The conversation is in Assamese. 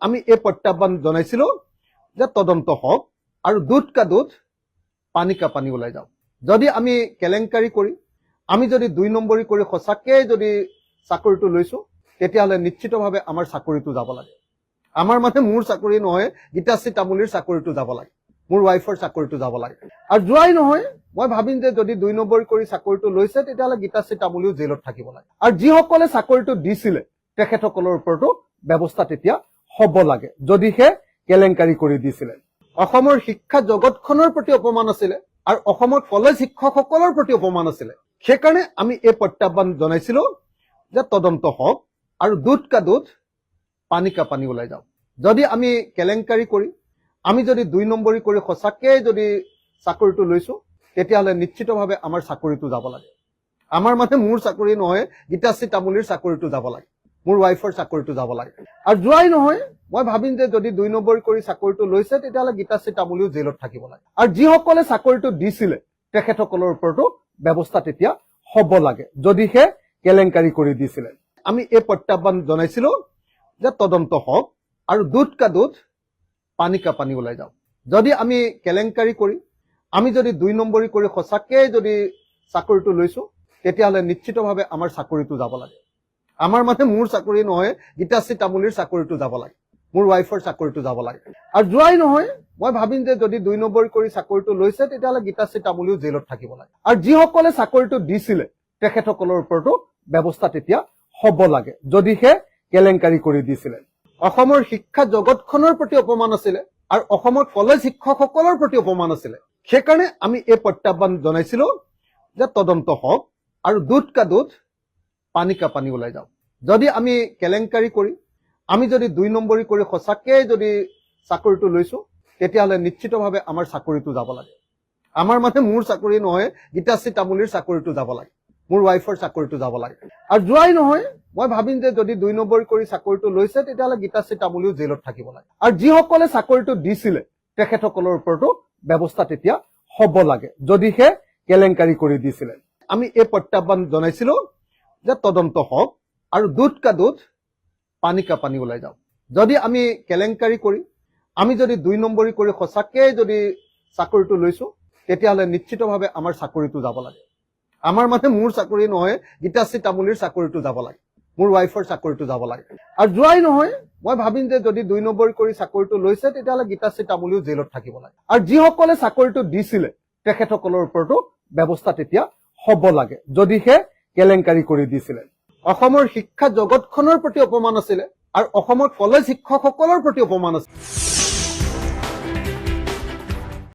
আমি এই প্ৰত্যাহ্বান জনাইছিলো যে তদন্ত হোক আৰু দুধ কা দুধ পানী কা পানী ওলাই যাওক। যদি আমি কেলেংকাৰী কৰি আমি যদি 2 নম্বৰী কৰি সঁচাকে যদি চাকৰিটো লৈছো তেতিয়াহলে নিশ্চিতভাৱে আমাৰ চাকৰিটো যাব লাগে। আমাৰ মানে মোৰ চাকৰি নহয়, গীতাশ্ৰী তামুলীৰ চাকৰিটো যাব লাগে, মোৰ ৱাইফৰ চাকৰিটো যাব লাগে। আৰু যোৱাই নহয় মই ভাবিম যে যদি 2 নম্বৰী কৰি চাকৰিটো লৈছে তেতিয়াহলে গীতাশ্ৰী তামুলীও জেলত থাকিব লাগে। আৰু যিসকলে চাকৰিটো দিছিলে তেখেতসকলৰ ওপৰতো ব্যৱস্থা তেতিয়া হ'ব লাগে, যদিহে কেলেংকাৰী কৰি দিছিলে। অসমৰ শিক্ষা জগতখনৰ প্ৰতি অপমান আছিলে আৰু অসমৰ কলেজ শিক্ষকসকলৰ প্ৰতি অপমান আছিলে। সেইকাৰণে আমি এই প্ৰত্যাহ্বান জনাইছিলো যে তদন্ত হোক আৰু দুধ কা দুধ পানী কা পানী ওলাই যাওক। যদি আমি কেলেংকাৰী কৰি আমি যদি 2 নম্বৰী কৰি সঁচাকে যদি চাকৰিটো লৈছো তেতিয়াহলে নিশ্চিতভাৱে আমাৰ চাকৰিটো যাব লাগে। আমাৰ মানে মোৰ চাকৰি নহয়, গীতাশ্ৰী তামুলীৰ চাকৰিটো যাব লাগে, মোৰ ৱাইফৰ চাকৰিটো যাব লাগে। আৰু যোৱাই নহয় মই ভাবিম যে যদি 2 নম্বৰী কৰি চাকৰিটো লৈছে তেতিয়াহলে গীতাশ্ৰী তামুলীও জেলত থাকিব লাগে। আৰু যিসকলে চাকৰিটো দিছিলে তেখেতসকলৰ ওপৰতো ব্যৱস্থা তেতিয়া হ'ব লাগে, যদিহে কেলেংকাৰী কৰি দিছিলে। আমি এই প্ৰত্যাহ্বান জনাইছিলো যে তদন্ত হোক আৰু দুধ কা দুধ পানী কা পানী ওলাই যাওক। যদি আমি কেলেংকাৰী কৰি আমি যদি 2 নম্বৰী কৰি সঁচাকে যদি চাকৰিটো লৈছো তেতিয়াহলে নিশ্চিতভাৱে আমাৰ চাকৰিটো যাব লাগে। আমাৰ মানে মোৰ চাকৰি নহয়, গীতাশ্ৰী তামুলীৰ চাকৰিটো যাব লাগে, মোৰ ৱাইফৰ চাকৰিটো যাব লাগে। আৰু যোৱাই নহয় মই ভাবিম যে যদি 2 নম্বৰী কৰি চাকৰিটো লৈছে তেতিয়াহলে গীতাশ্ৰী তামুলীও জেলত থাকিব লাগে। আৰু যিসকলে চাকৰিটো দিছিলে তেখেতসকলৰ ওপৰতো ব্যৱস্থা তেতিয়া হ'ব লাগে, যদিহে কেলেংকাৰী কৰি দিছিলে। অসমৰ শিক্ষা জগতখনৰ প্ৰতি অপমান আছিলে আৰু অসমৰ কলেজ শিক্ষকসকলৰ প্ৰতি অপমান আছিলে। সেইকাৰণে আমি এই প্ৰত্যাহ্বান জনাইছিলো যে তদন্ত হোক আৰু দুধ কা দুধ পানী কা পানী ওলাই যাওক। যদি আমি কেলেংকাৰী কৰি আমি যদি 2 নম্বৰী কৰি সঁচাকে যদি চাকৰিটো লৈছো তেতিয়াহলে নিশ্চিতভাৱে আমাৰ চাকৰিটো যাব লাগে। আমাৰ মানে মোৰ চাকৰি নহয়, গীতাশ্ৰী তামুলীৰ চাকৰিটো যাব লাগে, মোৰ ৱাইফৰ চাকৰিটো যাব লাগে। আৰু যোৱাই নহয় মই ভাবিম যে যদি 2 নম্বৰী কৰি চাকৰিটো লৈছে তেতিয়াহলে গীতাশ্ৰী তামুলীও জেলত থাকিব লাগে। আৰু যিসকলে চাকৰিটো দিছিলে তেখেতসকলৰ ওপৰতো ব্যৱস্থা তেতিয়া হ'ব লাগে, যদিহে কেলেংকাৰী কৰি দিছিলে। আমি এই প্ৰত্যাহ্বান জনাইছিলো যে তদন্ত হোক আৰু দুধ কা দুধ পানী কা পানী ওলাই যাওক। যদি আমি কেলেংকাৰী কৰি আমি যদি 2 নম্বৰী কৰি সঁচাকে যদি চাকৰিটো লৈছো তেতিয়াহলে নিশ্চিতভাৱে আমাৰ চাকৰিটো যাব লাগে। আমাৰ মানে মোৰ চাকৰি নহয়, গীতাশ্ৰী তামুলীৰ চাকৰিটো যাব লাগে, মোৰ ৱাইফৰ চাকৰিটো যাব লাগে। আৰু যোৱাই নহয় মই ভাবিম যে যদি 2 নম্বৰী কৰি চাকৰিটো লৈছে তেতিয়াহলে গীতাশ্ৰী তামুলীও জেলত থাকিব লাগে। আৰু যিসকলে চাকৰিটো দিছিলে তেখেতসকলৰ ওপৰতো ব্যৱস্থা তেতিয়া হ'ব লাগে, যদিহে কেলেংকাৰী কৰি দিছিলে। অসমৰ শিক্ষা জগতখনৰ প্ৰতি অপমান আছিলে আৰু অসমৰ কলেজ শিক্ষকসকলৰ প্ৰতি অপমান আছিলে।